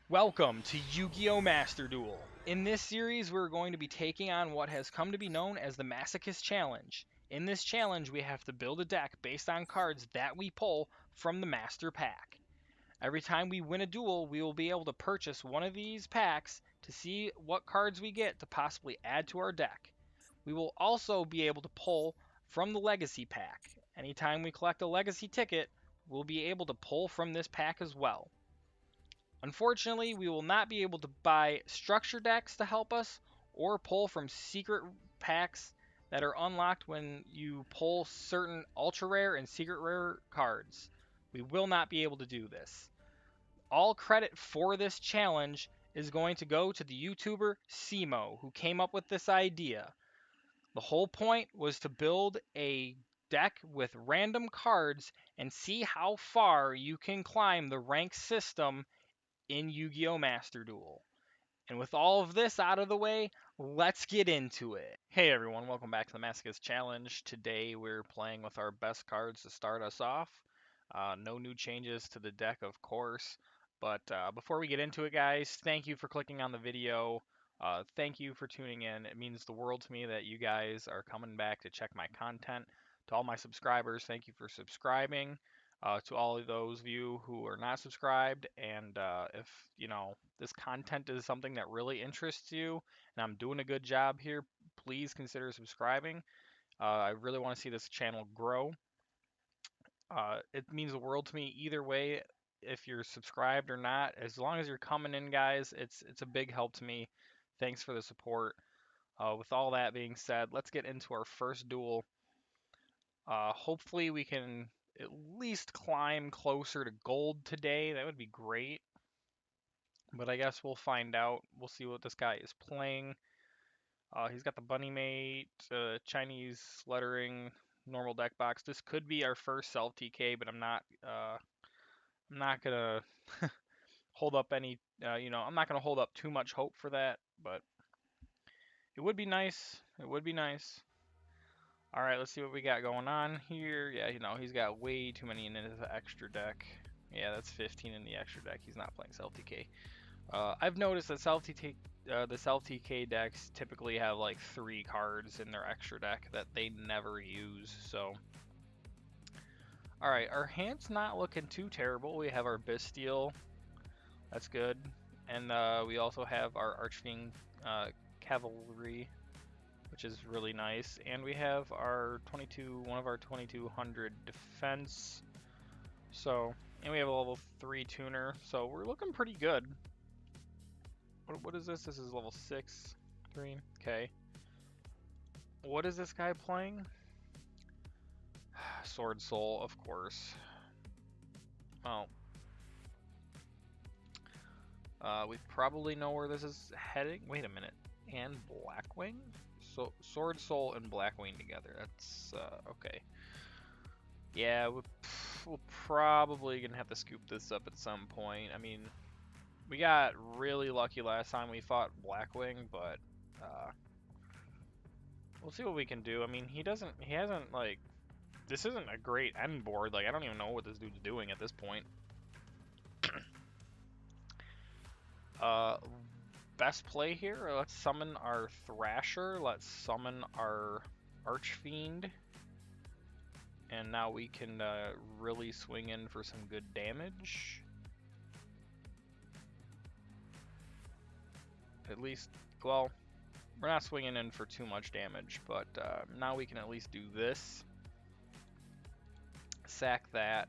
Welcome to Yu-Gi-Oh! Master Duel. In this series, we're going to be taking on what has come to be known as the Masochist Challenge. In this challenge, we have to build a deck based on cards that we pull from the Master Pack. Every time we win a duel, we will be able to purchase one of these packs to see what cards we get to possibly add to our deck. We will also be able to pull from the Legacy Pack. Anytime we collect a Legacy ticket, we'll be able to pull from this pack as well. Unfortunately, we will not be able to buy structure decks to help us or pull from secret packs that are unlocked when you pull certain ultra rare and secret rare cards. We will not be able to do this. All credit for this challenge is going to go to the YouTuber Simo, who came up with this idea. The whole point was to build a deck with random cards and see how far you can climb the rank system in Yu-Gi-Oh! Master Duel. And with all of this out of the way, let's get into it. Hey everyone, welcome back to the Masochist Challenge. Today we're playing with our best cards to start us off. No new changes to the deck, of course. But before we get into it, guys, thank you for clicking on the video. Thank you for tuning in. It means the world to me that you guys are coming back to check my content. To all my subscribers, thank you for subscribing. To all of those of you who are not subscribed, and if this content is something that really interests you, and I'm doing a good job here, please consider subscribing. I really want to see this channel grow. It means the world to me either way, if you're subscribed or not. As long as you're coming in, guys, it's a big help to me. Thanks for the support. With all that being said, let's get into our first duel. Hopefully we can at least climb closer to gold today. That would be great. But I guess we'll find out. We'll see what this guy is playing. He's got the Bunny Mate, Chinese lettering, normal deck box. This could be our first self TK, but I'm not gonna hold up any. I'm not gonna hold up too much hope for that. But it would be nice. It would be nice. All right, let's see what we got going on here. Yeah, he's got way too many in his extra deck. Yeah, that's 15 in the extra deck. He's not playing self TK. I've noticed that the self TK decks typically have like 3 cards in their extra deck that they never use. So, all right, our hand's not looking too terrible. We have our Bastille, that's good, and we also have our Archfiend Cavalry, which is really nice, and we have our one of our 2200 defense. So, and we have a level 3 tuner, so we're looking pretty good. What is this? This is level 6 green. Okay. What is this guy playing? Sword Soul, of course. Oh. We probably know where this is heading. Wait a minute. And Blackwing? So Sword Soul and Blackwing together. That's okay. Yeah, we're probably gonna have to scoop this up at some point. I mean, we got really lucky last time we fought Blackwing, but we'll see what we can do. I mean, he hasn't like, this isn't a great end board. Like, I don't even know what this dude's doing at this point. Best play here, let's summon our Thrasher, let's summon our Archfiend, and now we can really swing in for some good damage. At least, well, we're not swinging in for too much damage, but now we can at least do this. Sack that.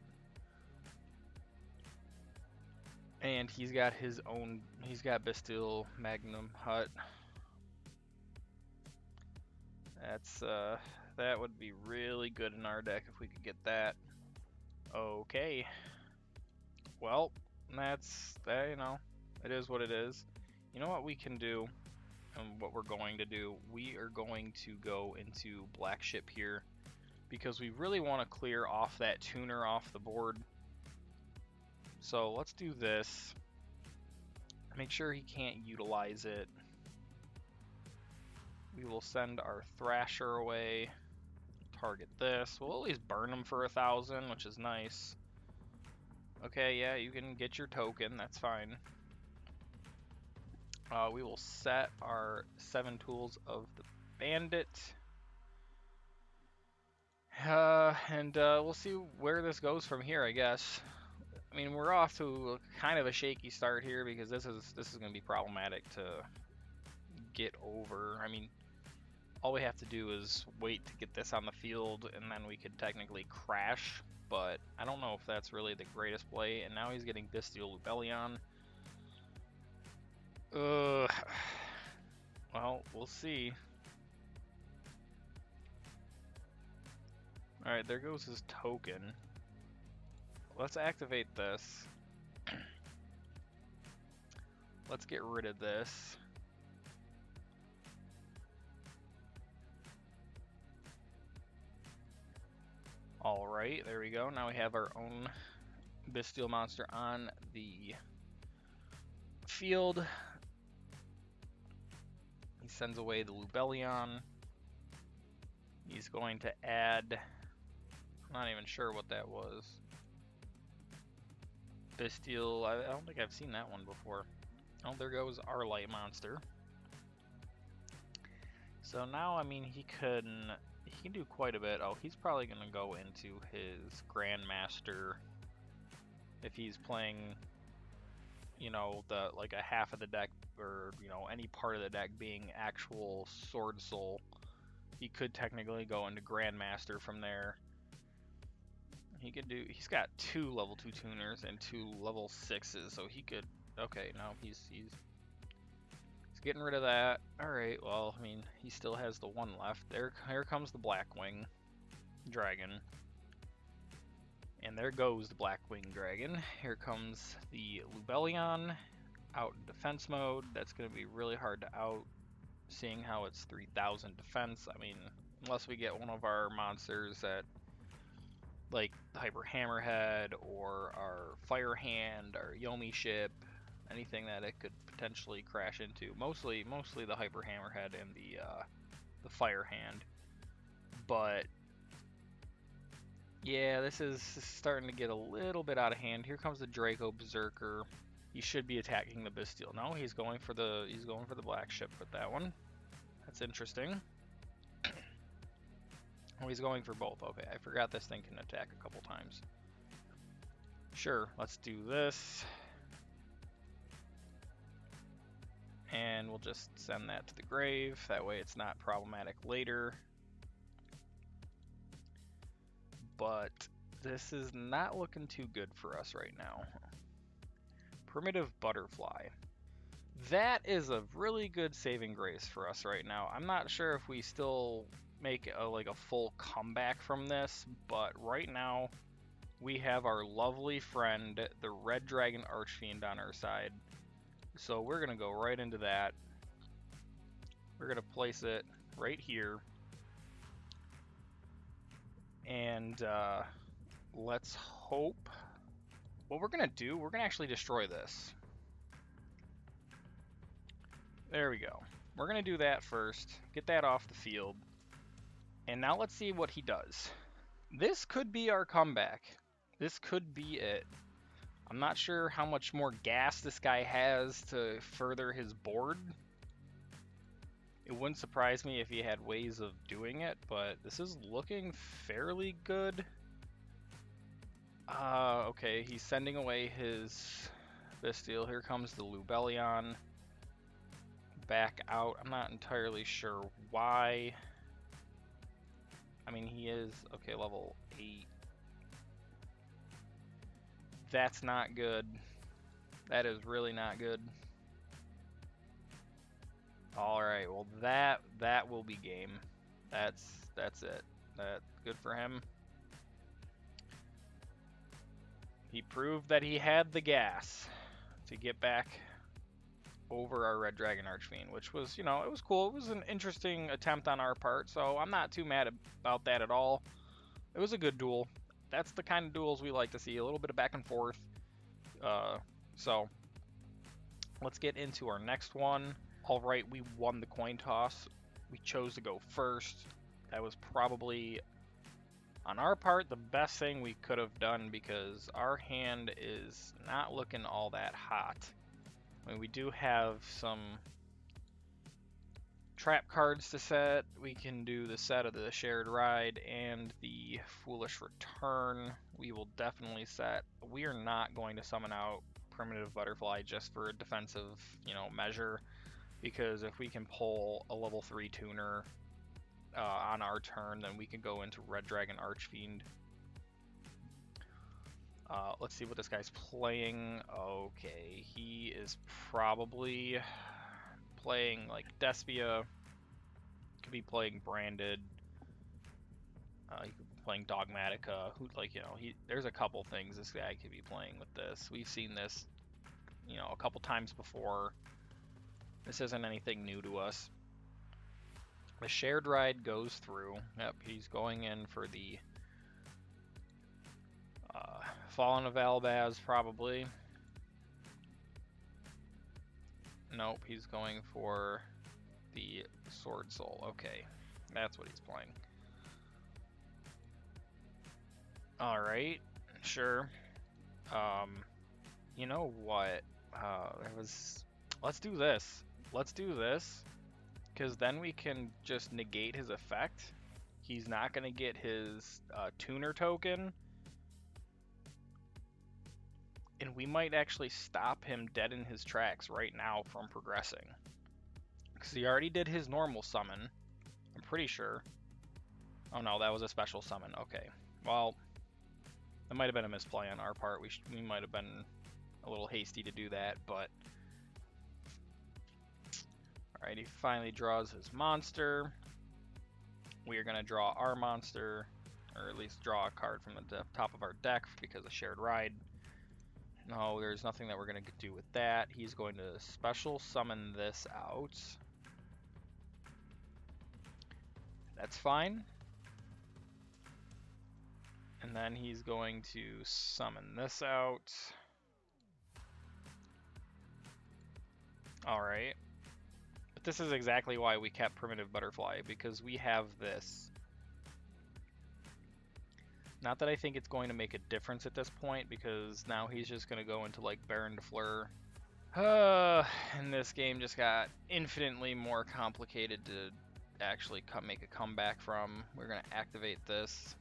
And he's got his own, he's got Bastille Magnum Hut. That's, that would be really good in our deck if we could get that. Okay. Well, that's, that, it is what it is. You know what we can do, and what we're going to do? We are going to go into Black Ship here, because we really want to clear off that tuner off the board. So let's do this. Make sure he can't utilize it. We will send our Thrasher away. Target this. We'll at least burn him for 1,000, which is nice. Okay, yeah, you can get your token. That's fine. We will set our 7 tools of the bandit. And we'll see where this goes from here, I guess. I mean, we're off to kind of a shaky start here because this is going to be problematic to get over. I mean, all we have to do is wait to get this on the field, and then we could technically crash. But I don't know if that's really the greatest play. And now he's getting Bestial Lubellion. Well, we'll see. Alright, there goes his token. Let's activate this. Let's get rid of this. Alright, there we go. Now we have our own Bestial monster on the field. He sends away the Lubellion. He's going to add... I'm not even sure what that was. Bestial... I don't think I've seen that one before. Oh, there goes our light monster. So now, I mean, he can do quite a bit. Oh, he's probably going to go into his Grandmaster if he's playing, you know, like a half of the deck, or, you know, any part of the deck being actual Sword Soul. He could technically go into Grandmaster from there. He could do. He's got 2 level 2 tuners and 2 level 6s, so he could. Okay, no, he's getting rid of that. All right. Well, I mean, he still has the 1 left. Here comes the Blackwing Dragon, and there goes the Blackwing Dragon. Here comes the Lubellion out in defense mode. That's going to be really hard to out, seeing how it's 3,000 defense. I mean, unless we get one of our monsters that, like the Hyper Hammerhead or our Fire Hand, our Yomi ship, anything that it could potentially crash into. Mostly the Hyper Hammerhead and the Fire Hand. But yeah, this is starting to get a little bit out of hand. Here comes the Draco Berserker. He should be attacking the Bestial. No, he's going for the black ship with that one. That's interesting. Oh, he's going for both. Okay, I forgot this thing can attack a couple times. Sure, let's do this. And we'll just send that to the grave. That way it's not problematic later. But this is not looking too good for us right now. Primitive Butterfly. That is a really good saving grace for us right now. I'm not sure if we still make like a full comeback from this, but right now we have our lovely friend, the Red Dragon Archfiend, on our side. So we're going to go right into that. We're going to place it right here. And let's hope. What we're going to do, we're going to actually destroy this. There we go. We're going to do that first. Get that off the field. And now let's see what he does. This could be our comeback. This could be it. I'm not sure how much more gas this guy has to further his board. It wouldn't surprise me if he had ways of doing it, but this is looking fairly good. Okay, he's sending away his Bestial. Here comes the Lubellion. Back out. I'm not entirely sure why. I mean, he is, okay, level 8. That's not good. That is really not good. Alright, well that will be game. That's it. That's good for him. He proved that he had the gas to get back over our Red Dragon Archfiend, which was, you know, it was cool. It was an interesting attempt on our part, so I'm not too mad about that at all. It was a good duel. That's the kind of duels we like to see, a little bit of back and forth. So let's get into our next one. All right, we won the coin toss. We chose to go first. That was probably, on our part, the best thing we could have done because our hand is not looking all that hot. I mean, we do have some trap cards to set. We can do the set of the Shared Ride and the Foolish Return. We will definitely set. We are not going to summon out Primitive Butterfly just for a defensive, measure, because if we can pull a level 3 tuner on our turn, then we can go into Red Dragon Archfiend. Let's see what this guy's playing. Okay, he is probably playing like Despia. Could be playing Branded. He could be playing Dogmatica. There's a couple things this guy could be playing with this. We've seen this, a couple times before. This isn't anything new to us. The Shared Ride goes through. Yep, he's going in for the Fallen of Albaz, probably. Nope, he's going for the Sword Soul. Okay, that's what he's playing. Alright, sure. You know what? Let's do this. Let's do this, because then we can just negate his effect. He's not going to get his tuner token. And we might actually stop him dead in his tracks right now from progressing. Because he already did his normal summon, I'm pretty sure. Oh no, that was a special summon. Okay, well, that might have been a misplay on our part. We might have been a little hasty to do that, but... Alright, he finally draws his monster. We are going to draw our monster, or at least draw a card from the top of our deck because of Shared Ride. No, there's nothing that we're going to do with that. He's going to special summon this out. That's fine. And then he's going to summon this out. Alright. But this is exactly why we kept Primitive Butterfly, because we have this. Not that I think it's going to make a difference at this point, because now he's just going to go into like Baron de Fleur. And this game just got infinitely more complicated to actually make a comeback from. We're going to activate this.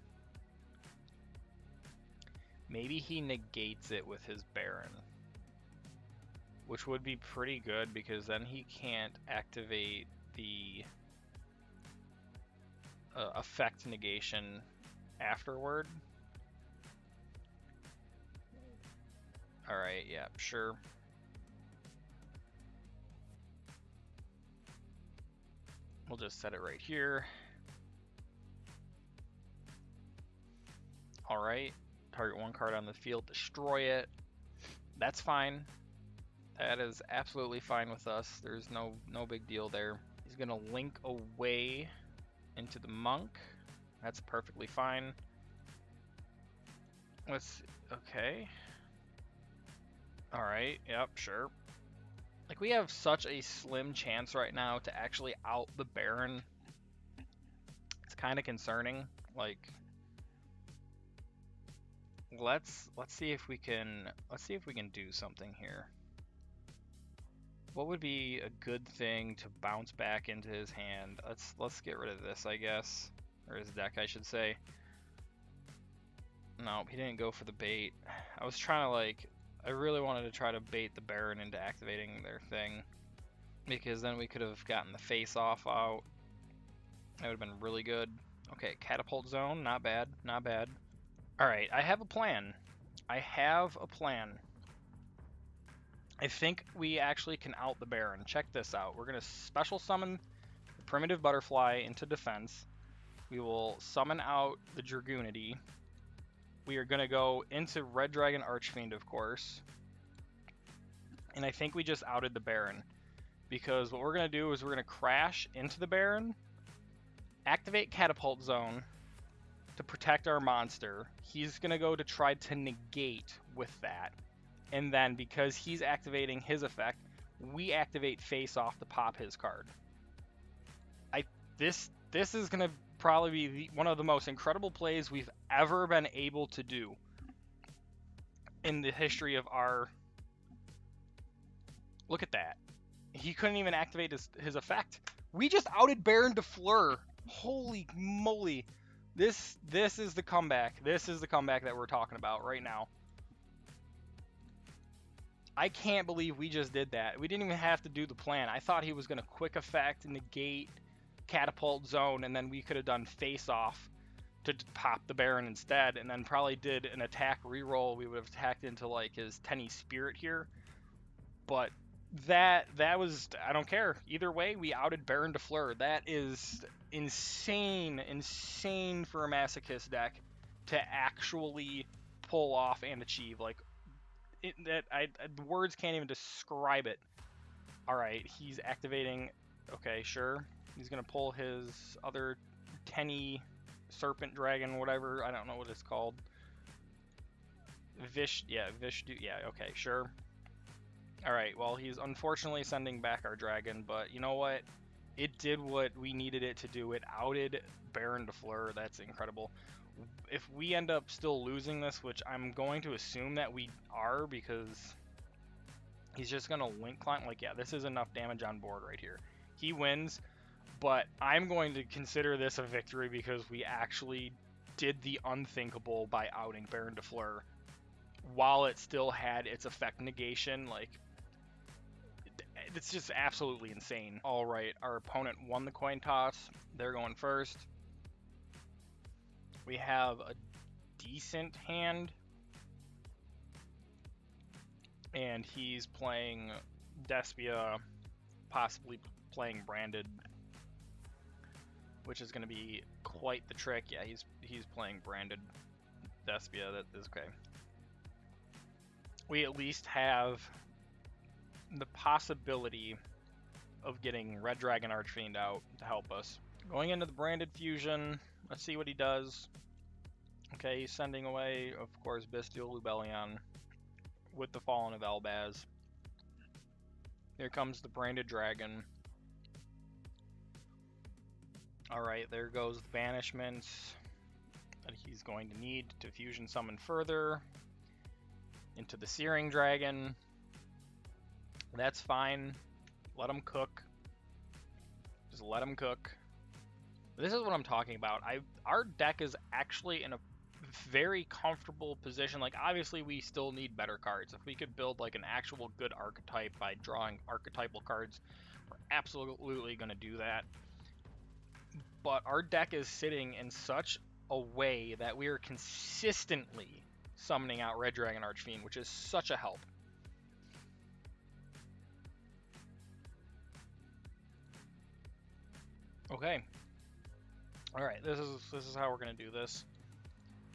Maybe he negates it with his Baron, which would be pretty good, because then he can't activate the effect negation afterward. Alright, yeah, sure. We'll just set it right here. Alright, target one card on the field, destroy it. That's fine. That is absolutely fine with us. There's no big deal there. He's gonna link away into the monk. That's perfectly fine. Okay. Alright, yep, sure. Like, we have such a slim chance right now to actually out the Baron. It's kind of concerning. Like, let's see if we can do something here. What would be a good thing to bounce back into his hand? Let's get rid of this, I guess. Or his deck, I should say. No, he didn't go for the bait. I was trying to, I really wanted to try to bait the Baron into activating their thing, because then we could have gotten the face-off out. That would have been really good. Okay, Catapult Zone, not bad, not bad. Alright, I have a plan. I think we actually can out the Baron. Check this out. We're going to special summon the Primitive Butterfly into defense. We will summon out the Dragoonity. We are going to go into Red Dragon Archfiend, of course. And I think we just outed the Baron, because what we're going to do is we're going to crash into the Baron, activate Catapult Zone to protect our monster. He's going to go to try to negate with that. And then, because he's activating his effect, we activate Face Off to pop his card. This is going to probably be one of the most incredible plays we've ever been able to do in the history of our Look at that. He couldn't even activate his effect. We just outed Baron de Fleur. Holy moly. This is the comeback. This is the comeback that we're talking about right now. I can't believe we just did that. We didn't even have to do the plan. I thought he was going to quick effect, negate, catapult zone, and then we could have done face off to pop the Baron instead, and then probably did an attack reroll. We would have attacked into like his Tenny Spirit here. But that was, I don't care. Either way, we outed Baron de Fleur. That is insane for a Masochist deck to actually pull off and achieve. Like, the words can't even describe it. All right, he's activating. Okay, sure. He's gonna pull his other Tenny Serpent Dragon, whatever. I don't know what it's called. Yeah, okay, sure. All right, well, he's unfortunately sending back our dragon, but you know what? It did what we needed it to do. It outed Baron de Fleur. That's incredible. If we end up still losing this, which I'm going to assume that we are, because he's just going to link climb. Like, yeah, this is enough damage on board right here. He wins, but I'm going to consider this a victory because we actually did the unthinkable by outing Baron de Fleur while it still had its effect negation. Like, it's just absolutely insane. All right, our opponent won the coin toss. They're going first. We have a decent hand, and he's playing Despia, possibly playing Branded, which is going to be quite the trick. Yeah, he's playing Branded Despia. That is okay. We at least have the possibility of getting Red Dragon Archfiend out to help us. Going into the Branded Fusion, let's see what he does. Okay, he's sending away, of course, Bestial Lubellion with the Fallen of Elbaz. Here comes the Branded Dragon. Alright, there goes the banishments that he's going to need to fusion summon further into the Searing Dragon. That's fine. Let him cook. Just let him cook. This is what I'm talking about. Our deck is actually in a very comfortable position. Like, obviously we still need better cards. If we could build like an actual good archetype by drawing archetypal cards, we're absolutely going to do that. But our deck is sitting in such a way that we are consistently summoning out Red Dragon Archfiend, which is such a help. Okay. All right, this is how we're going to do this.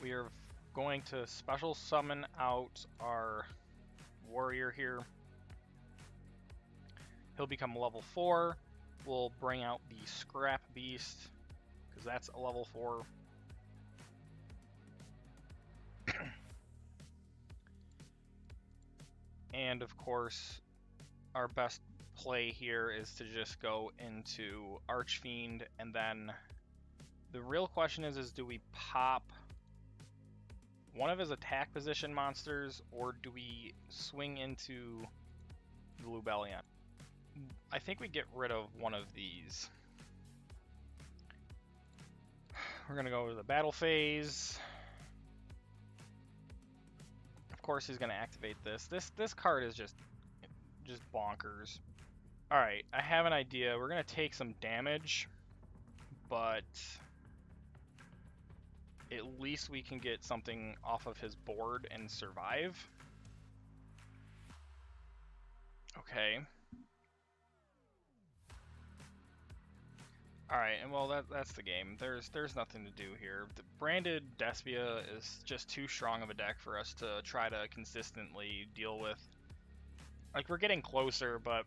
We are going to special summon out our warrior here. He'll become level 4. We'll bring out the Scrap Beast, because that's a level 4. And of course, our best play here is to just go into Archfiend, and then the real question is do we pop one of his attack position monsters, or do we swing into the Lubellion? I think we get rid of one of these. We're going to go to the battle phase. Of course he's going to activate this. This card is just bonkers. Alright, I have an idea. We're going to take some damage, but at least we can get something off of his board and survive. Okay. Alright, and well, that's the game. There's nothing to do here. The Branded Despia is just too strong of a deck for us to try to consistently deal with. Like, we're getting closer, but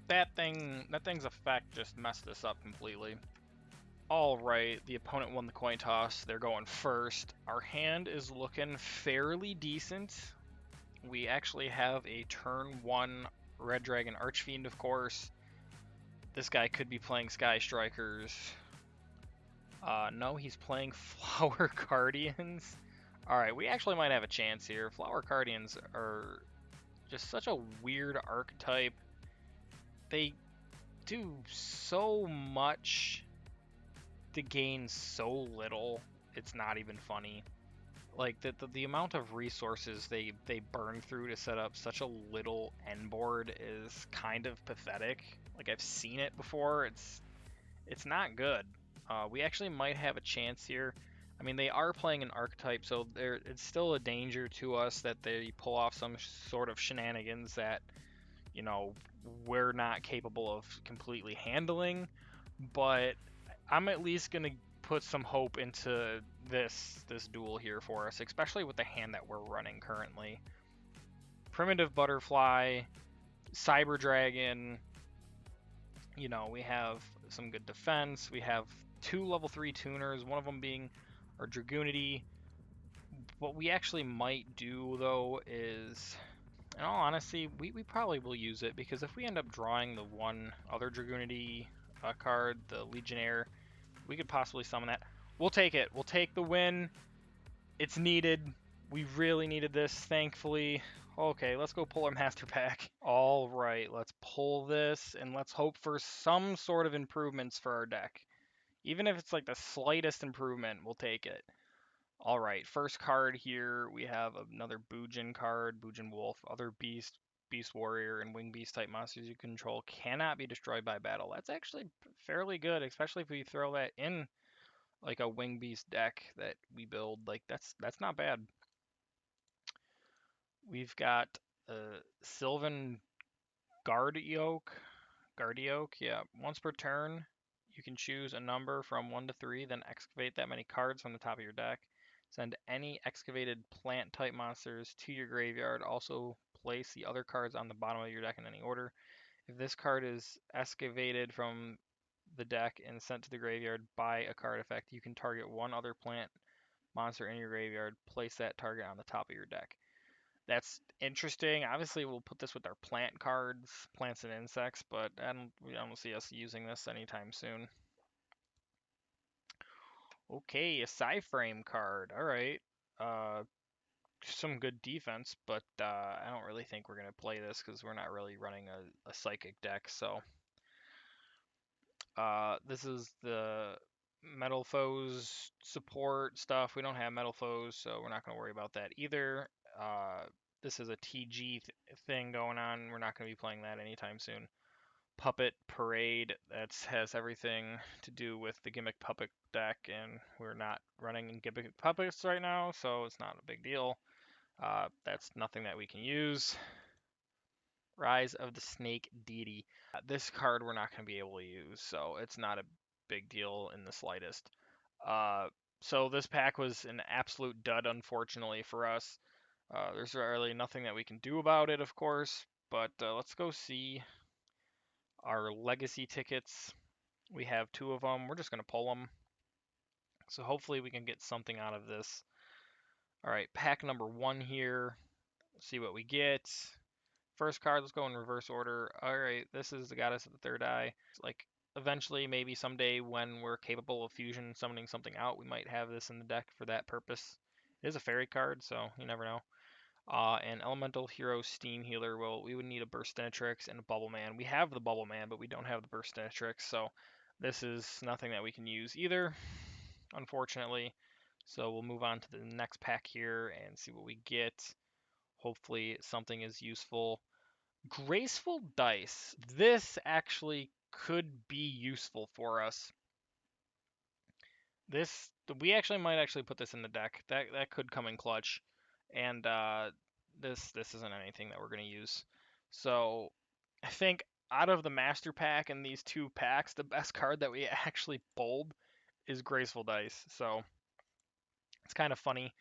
that thing's effect just messed us up completely. Alright, the opponent won the coin toss. They're going first. Our hand is looking fairly decent. We actually have a turn 1 Red Dragon Archfiend, of course. This guy could be playing Sky Strikers. No, he's playing Flower Guardians. Alright, we actually might have a chance here. Flower Guardians are just such a weird archetype. they do so much to gain so little. It's not even funny. Like the amount of resources they burn through to set up such a little end board is kind of pathetic. Like I've seen it before. It's not good. We actually might have a chance here. I mean, they are playing an archetype, so it's still a danger to us that they pull off some sort of shenanigans that, you know, we're not capable of completely handling. But I'm at least gonna put some hope into this duel here for us, especially with the hand that we're running currently. Primitive Butterfly, Cyber Dragon. You know, we have some good defense. We have 2 level 3 tuners, one of them being our Dragoonity. What we actually might do, though, is, in all honesty, we probably will use it, because if we end up drawing the one other Dragoonity card, the Legionnaire, we could possibly summon that. We'll take it. We'll take the win. It's needed. We really needed this, thankfully. Okay, let's go pull our master pack. All right, let's pull this, and let's hope for some sort of improvements for our deck. Even if it's like the slightest improvement, we'll take it. All right, first card here, we have another Boojin card, Boojin Wolf. Other Beast, Beast Warrior, and Wing Beast type monsters you control cannot be destroyed by battle. That's actually fairly good, especially if we throw that in like a Wing Beast deck that we build. Like that's not bad. We've got Sylvan Guardioch, yeah. Once per turn, you can choose a number from 1 to 3, then excavate that many cards from the top of your deck. Send any excavated plant type monsters to your graveyard. Also place the other cards on the bottom of your deck in any order. If this card is excavated from the deck and sent to the graveyard by a card effect, you can target one other plant monster in your graveyard. Place that target on the top of your deck. That's interesting. Obviously, we'll put this with our plant cards, plants and insects, but I don't see us using this anytime soon. Okay, a Psy-Frame card. All right. Some good defense, but I don't really think we're going to play this because we're not really running a psychic deck. So this is the Metal Foes support stuff. We don't have Metal Foes, so we're not going to worry about that either. This is a TG thing going on. We're not going to be playing that anytime soon. Puppet Parade, that has everything to do with the Gimmick Puppet deck, and we're not running Gimmick Puppets right now, so it's not a big deal. That's nothing that we can use. Rise of the Snake Deity. This card we're not going to be able to use, so it's not a big deal in the slightest. So this pack was an absolute dud, unfortunately, for us. There's really nothing that we can do about it, of course, but let's go see our legacy tickets. We have 2 of them. We're just going to pull them. So hopefully we can get something out of this. All right, pack number 1 here. Let's see what we get. First card, let's go in reverse order. All right, this is the Goddess of the Third Eye. It's like eventually, maybe someday when we're capable of fusion summoning something out, we might have this in the deck for that purpose. It is a fairy card, so you never know. An Elemental Hero Steam Healer. Well, we would need a Burstinatrix and a Bubble Man. We have the Bubble Man, but we don't have the Burstinatrix, so this is nothing that we can use either, unfortunately. So we'll move on to the next pack here and see what we get. Hopefully something is useful. Graceful Dice. This actually could be useful for us. We actually might put this in the deck. That could come in clutch. And this isn't anything that we're going to use. So I think out of the master pack and these 2 packs, the best card that we actually pulled is Graceful Dice. So it's kind of funny.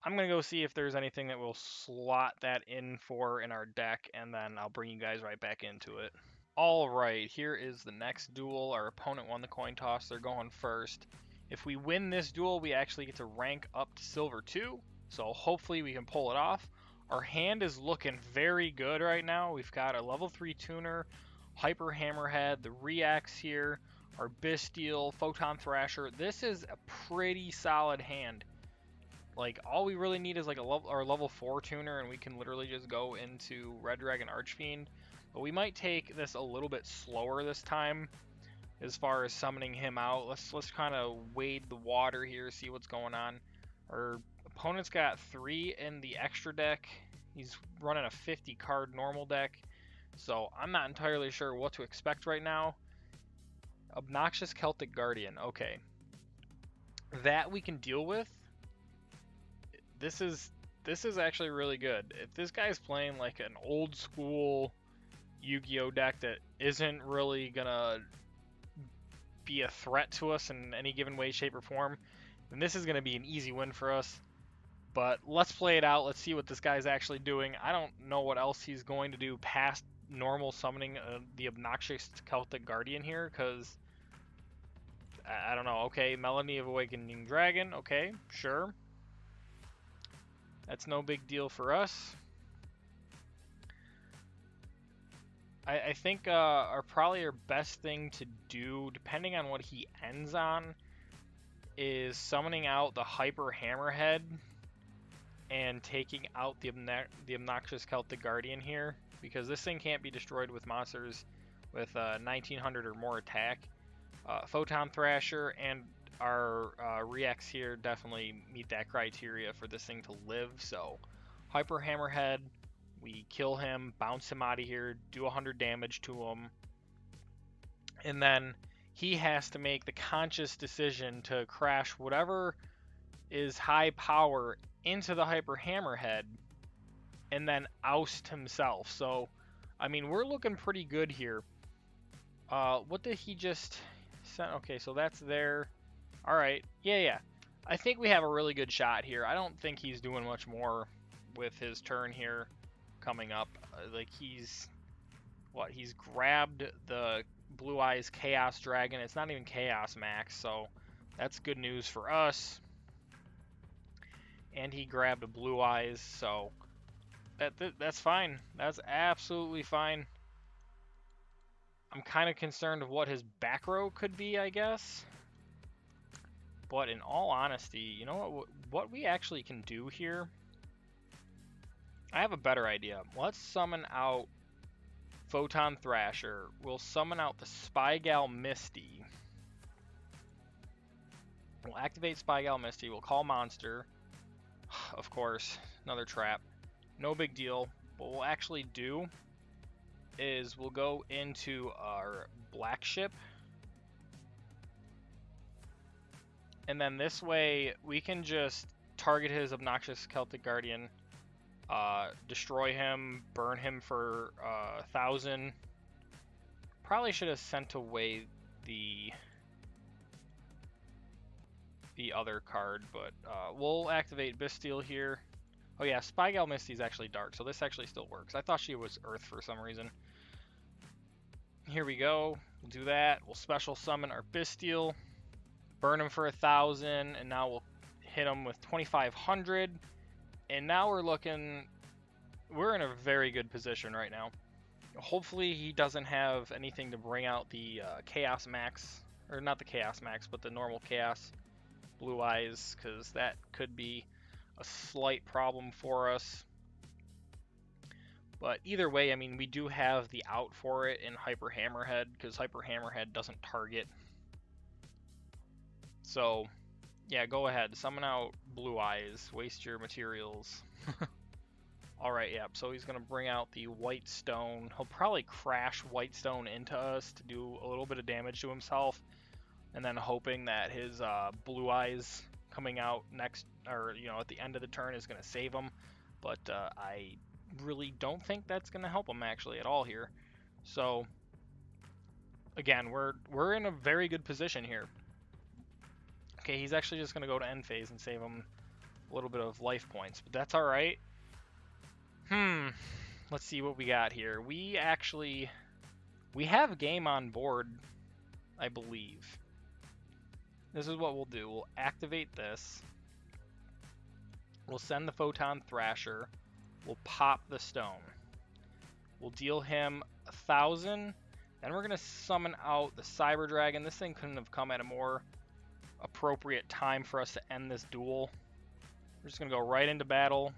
I'm going to go see if there's anything that will slot that in our deck, and then I'll bring you guys right back into it. All right, here is the next duel. Our opponent won the coin toss. They're going first. If we win this duel, we actually get to rank up to Silver 2, so hopefully we can pull it off. Our hand is looking very good right now. We've got a level 3 tuner, Hyper Hammerhead, the Reacts here, our Bestial, Photon Thrasher. This is a pretty solid hand. Like, all we really need is like our level 4 tuner, and we can literally just go into Red Dragon Archfiend. But we might take this a little bit slower this time as far as summoning him out. Let's kind of wade the water here, see what's going on. Our opponent's got 3 in the extra deck. He's running a 50 card normal deck, so I'm not entirely sure what to expect right now. Obnoxious Celtic Guardian, okay. That we can deal with. This is actually really good. If this guy's playing like an old school Yu-Gi-Oh deck that isn't really gonna be a threat to us in any given way, shape, or form, then this is gonna be an easy win for us. But let's play it out. Let's see what this guy's actually doing. I don't know what else he's going to do past normal summoning the Obnoxious Celtic Guardian here, because I don't know. Okay, Melody of Awakening Dragon. Okay, sure. That's no big deal for us. I think probably our best thing to do, depending on what he ends on, is summoning out the Hyper Hammerhead and taking out the Obnoxious Celtic Guardian here, because this thing can't be destroyed with monsters with 1900 or more attack. Photon Thrasher and our Rex here definitely meet that criteria for this thing to live, so Hyper Hammerhead, we kill him, bounce him out of here, do 100 damage to him, and then he has to make the conscious decision to crash whatever is high power into the Hyper Hammerhead and then oust himself. So, I mean, we're looking pretty good here. What did he just send? Okay, so that's there. All right. Yeah. I think we have a really good shot here. I don't think he's doing much more with his turn here coming up. Like he's grabbed the Blue Eyes Chaos Dragon. It's not even Chaos Max, so that's good news for us. And he grabbed a Blue Eyes, so that's fine. That's absolutely fine. I'm kind of concerned of what his back row could be, I guess. But in all honesty, you know what we actually can do here? I have a better idea. Let's summon out Photon Thrasher. We'll summon out the Spygal Misty. We'll activate Spygal Misty. We'll call monster. Of course, another trap. No big deal. What we'll actually do is we'll go into our black ship. And then this way, we can just target his Obnoxious Celtic Guardian, destroy him, burn him for 1,000. Probably should have sent away the other card, but we'll activate Bastille here. Oh yeah, Spygal Misty is actually dark, so this actually still works. I thought she was earth for some reason. Here we go. We'll do that. We'll special summon our Bastille, burn him for 1,000, and now we'll hit him with 2,500. And now we're in a very good position right now. Hopefully he doesn't have anything to bring out the Chaos Max, or not the Chaos Max, but the normal Chaos Blue Eyes, because that could be a slight problem for us. But either way, I mean, we do have the out for it in Hyper Hammerhead, because Hyper Hammerhead doesn't target. So, yeah, go ahead. Summon out Blue Eyes. Waste your materials. Alright, yeah, so he's going to bring out the White Stone. He'll probably crash White Stone into us to do a little bit of damage to himself. And then hoping that his Blue Eyes coming out next, or, you know, at the end of the turn is going to save him. But I really don't think that's going to help him actually at all here. So, again, we're in a very good position here. Okay, he's actually just going to go to end phase and save him a little bit of life points, but that's all right. Let's see what we got here. We have game on board, I believe. This is what we'll do. We'll activate this. We'll send the Photon Thrasher. We'll pop the stone. We'll deal him 1,000. Then we're going to summon out the Cyber Dragon. This thing couldn't have come at a more appropriate time for us to end this duel. We're just going to go right into battle.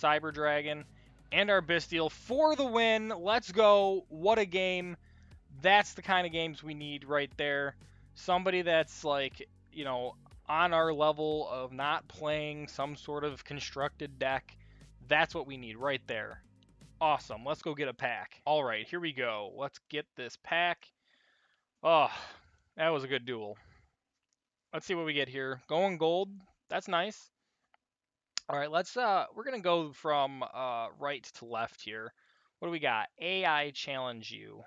Cyber Dragon. and our Bestial for the win. Let's go. What a game. That's the kind of games we need right there. Somebody that's like, on our level of not playing some sort of constructed deck. That's what we need right there. Awesome. Let's go get a pack. All right, here we go. Let's get this pack. Oh, that was a good duel. Let's see what we get here. Going gold. That's nice. All right, we're going to go from right to left here. What do we got? AI challenge you.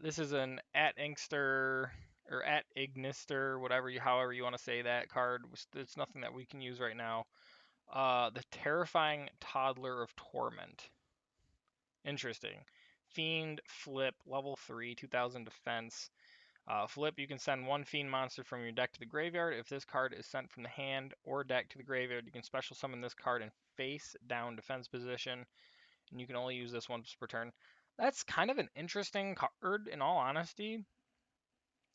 This is an at Inkster or at Ignister, however you want to say that card. It's nothing that we can use right now. The terrifying toddler of torment. Interesting. Fiend flip level 3, 2000 defense. Flip, you can send one fiend monster from your deck to the graveyard. If this card is sent from the hand or deck to the graveyard, you can special summon this card in face down defense position, and you can only use this once per turn. That's kind of an interesting card, in all honesty.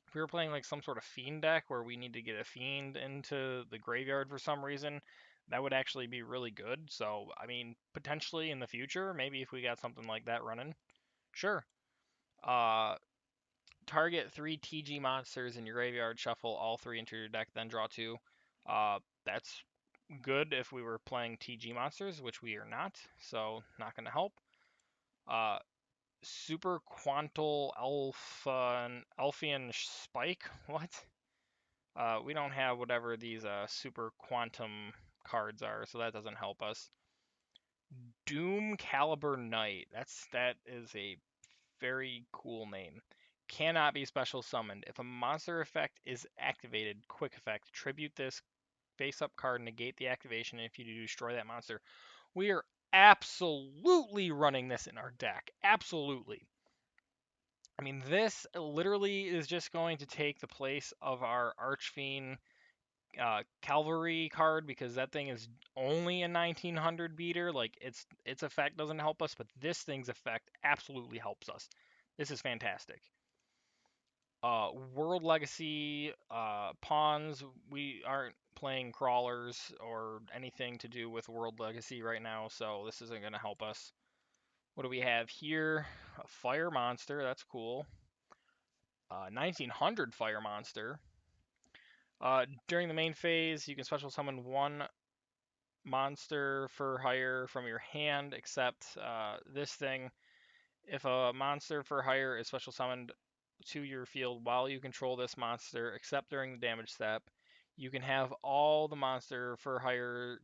If we were playing like some sort of fiend deck where we need to get a fiend into the graveyard for some reason, that would actually be really good. So, I mean, potentially in the future, maybe if we got something like that running, sure. Uh, Target 3 TG monsters in your graveyard, shuffle all 3 into your deck, then draw 2. That's good if we were playing TG monsters, which we are not, so not going to help. Uh, Super Quantal Elfian Spike? What? We don't have whatever these Super Quantum cards are, so that doesn't help us. Doom Caliber Knight. That is a very cool name. Cannot be special summoned. If a monster effect is activated, quick effect, tribute this face-up card, negate the activation, and if you do, destroy that monster. We are absolutely running this in our deck. Absolutely. I mean, this literally is just going to take the place of our Archfiend Cavalry card because that thing is only a 1900 beater. Like its effect doesn't help us, but this thing's effect absolutely helps us. This is fantastic. World Legacy pawns. We aren't playing crawlers or anything to do with World Legacy right now, so this isn't going to help us. What do we have here? A fire monster. That's cool. 1900 fire monster. During the main phase, you can special summon one monster for hire from your hand, except this thing. If a monster for hire is special summoned to your field while you control this monster, except during the damage step, you can have all the monster for hire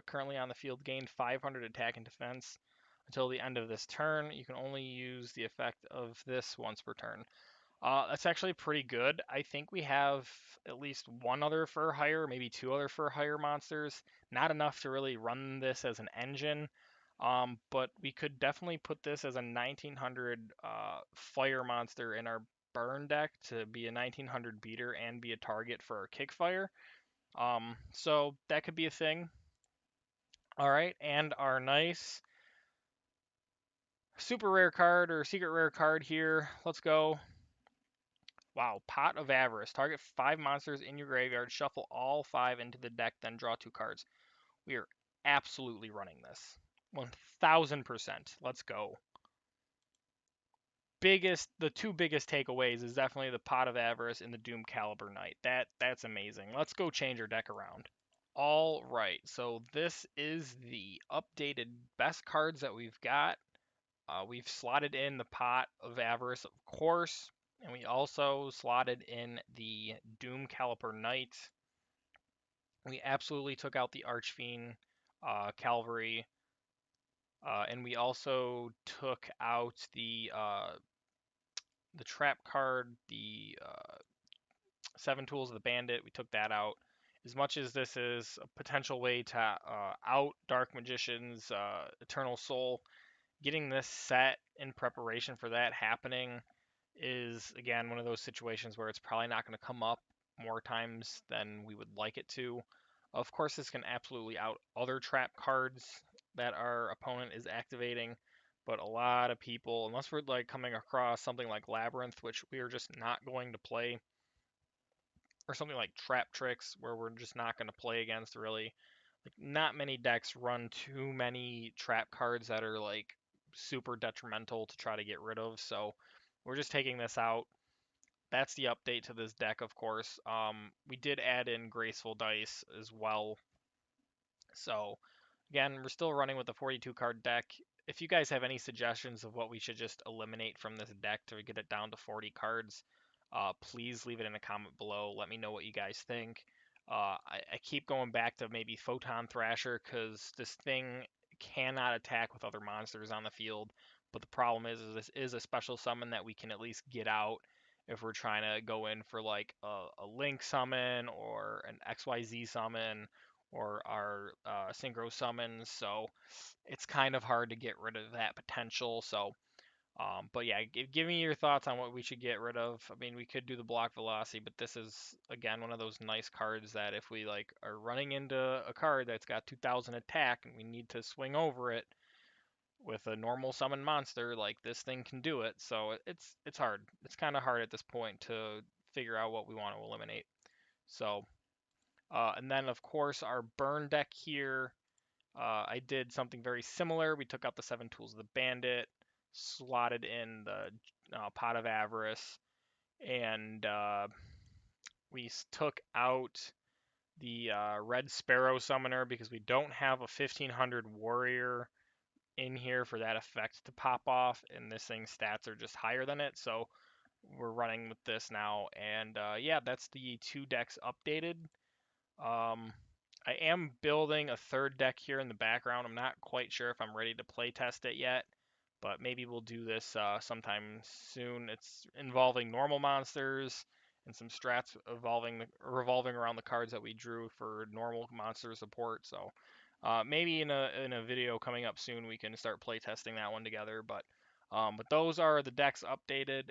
currently on the field gain 500 attack and defense until the end of this turn. You can only use the effect of this once per turn. That's actually pretty good. I think we have at least one other for hire, maybe two other for hire monsters. Not enough to really run this as an engine, but we could definitely put this as a 1900 fire monster in our burn deck to be a 1900 beater and be a target for our kickfire. So that could be a thing. All right, and our nice super rare card or secret rare card here. Let's go. Wow, Pot of Avarice. Target 5 monsters in your graveyard, shuffle all 5 into the deck, then draw 2 cards. We are absolutely running this. 1000%. Let's go. The two biggest takeaways is definitely the Pot of Avarice and the Doom Caliber Knight. That's amazing. Let's go change our deck around. All right, so this is the updated best cards that we've got. We've slotted in the Pot of Avarice, of course, and we also slotted in the Doom Caliper Knight. We absolutely took out the Archfiend Cavalry, and we also took out the trap card, the Seven Tools of the Bandit. We took that out. As much as this is a potential way to out Dark Magician's Eternal Soul, getting this set in preparation for that happening is, again, one of those situations where it's probably not going to come up more times than we would like it to. Of course, this can absolutely out other trap cards that our opponent is activating, but a lot of people, unless we're like coming across something like Labyrinth, which we are just not going to play, or something like Trap Tricks, where we're just not going to play against really, Like, not many decks run too many trap cards that are like super detrimental to try to get rid of. So we're just taking this out. That's the update to this deck, of course. We did add in Graceful Dice as well. So again, we're still running with the 42 card deck. If you guys have any suggestions of what we should just eliminate from this deck to get it down to 40 cards, please leave it in a comment below. Let me know what you guys think. I keep going back to maybe Photon Thrasher because this thing cannot attack with other monsters on the field. But the problem is this is a special summon that we can at least get out if we're trying to go in for like a Link summon or an XYZ summon or our synchro summons. So it's kind of hard to get rid of that potential. So, but yeah, give me your thoughts on what we should get rid of. I mean, we could do the block velocity, but this is again one of those nice cards that if we like are running into a card that's got 2000 attack and we need to swing over it with a normal summon monster, like this thing can do it. So it's hard. It's kind of hard at this point to figure out what we want to eliminate. So, and then of course our burn deck here. I did something very similar. We took out the 7 Tools of the Bandit, slotted in the Pot of Avarice, and we took out the Red Sparrow Summoner because we don't have a 1500 Warrior in here for that effect to pop off, and this thing's stats are just higher than it, so we're running with this now. And yeah, that's the 2 decks updated. I am building a third deck here in the background. I'm not quite sure if I'm ready to play test it yet, but maybe we'll do this sometime soon. It's involving normal monsters and some strats revolving around the cards that we drew for normal monster support. So maybe in a video coming up soon we can start play testing that one together. But those are the decks updated.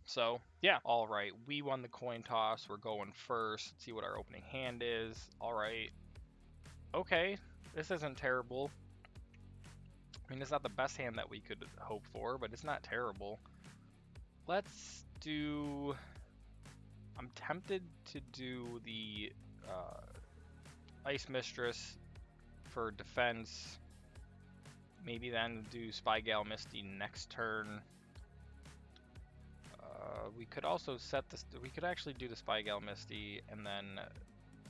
So, yeah. All right, we won the coin toss. We're going first. Let's see what our opening hand is. All right. Okay, this isn't terrible. I mean, it's not the best hand that we could hope for, but it's not terrible. Let's do... I'm tempted to do the Ice Mistress for defense. Maybe then do Spy Gal Misty next turn. We could also set this. We could actually do the Spy Gal Misty and then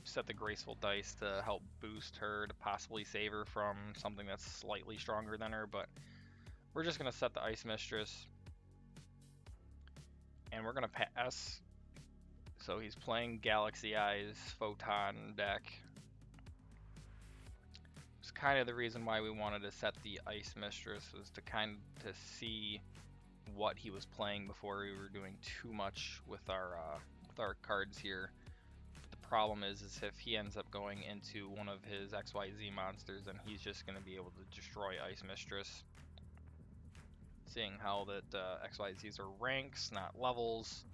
set the Graceful Dice to help boost her to possibly save her from something that's slightly stronger than her. But we're just gonna set the Ice Mistress, and we're gonna pass. So he's playing Galaxy Eyes Photon deck. It's kind of the reason why we wanted to set the Ice Mistress, was to kind of to see what he was playing before we were doing too much with our cards here. But the problem is if he ends up going into one of his XYZ monsters, then he's just going to be able to destroy Ice Mistress. Seeing how that XYZs are ranks, not levels.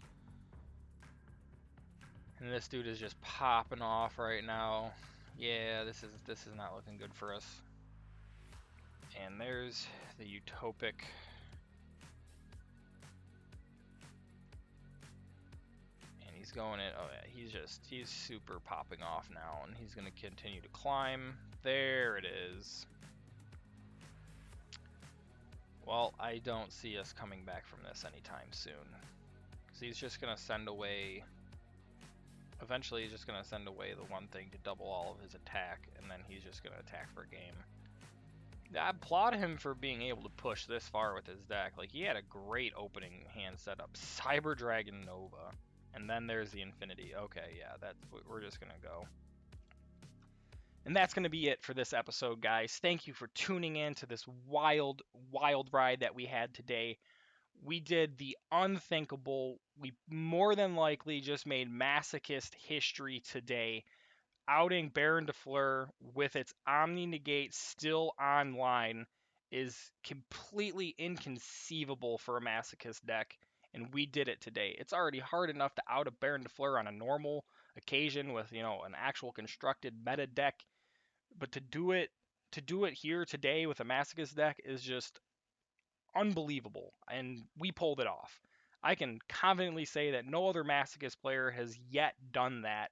And this dude is just popping off right now. Yeah, this is not looking good for us. And there's the Utopic. And he's going in. Oh yeah, he's super popping off now, and he's gonna continue to climb. There it is. Well, I don't see us coming back from this anytime soon. Because he's just gonna send away. Eventually, he's just gonna send away the one thing to double all of his attack, and then he's just gonna attack for a game. I applaud him for being able to push this far with his deck. Like, he had a great opening hand setup. Cyber Dragon Nova. And then there's the Infinity. Okay, yeah, we're just gonna go. And that's gonna be it for this episode, guys. Thank you for tuning in to this wild, wild ride that we had today. We did the unthinkable. We more than likely just made Masochist history today, outing Baron de Fleur with its Omni Negate still online is completely inconceivable for a Masochist deck, and we did it today. It's already hard enough to out a Baron de Fleur on a normal occasion with, an actual constructed meta deck, but to do it here today with a Masochist deck is just unbelievable, and we pulled it off. I can confidently say that no other Masochist player has yet done that,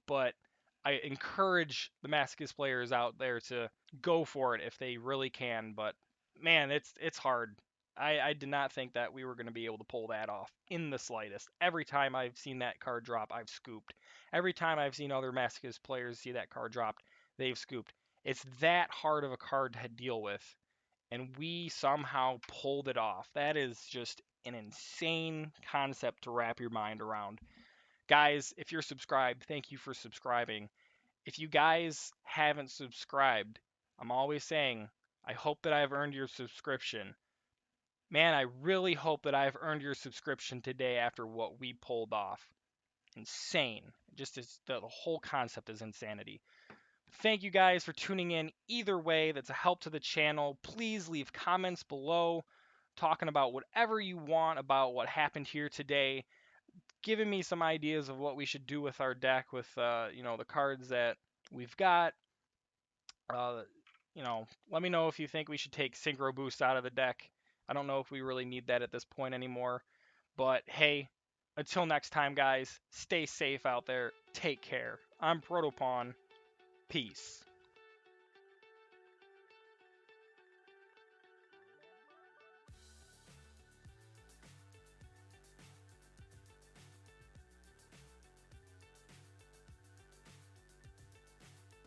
but I encourage the Masochist players out there to go for it if they really can. But man, it's hard. I did not think that we were going to be able to pull that off in the slightest. Every time I've seen that card drop, I've scooped. Every time I've seen other Masochist players see that card dropped, they've scooped. It's that hard of a card to deal with, and we somehow pulled it off. That is just an insane concept to wrap your mind around. Guys, if you're subscribed, thank you for subscribing. If you guys haven't subscribed, I'm always saying, I hope that I've earned your subscription. Man, I really hope that I've earned your subscription today after what we pulled off. Insane. Just as the whole concept is insanity. Thank you guys for tuning in. Either way, that's a help to the channel. Please leave comments below talking about whatever you want about what happened here today, giving me some ideas of what we should do with our deck with the cards that we've got. Uh, Let me know if you think we should take Synchro Boost out of the deck. I don't know if we really need that at this point anymore. But hey, until next time, guys, stay safe out there. Take care. I'm ProtoPawn. Peace.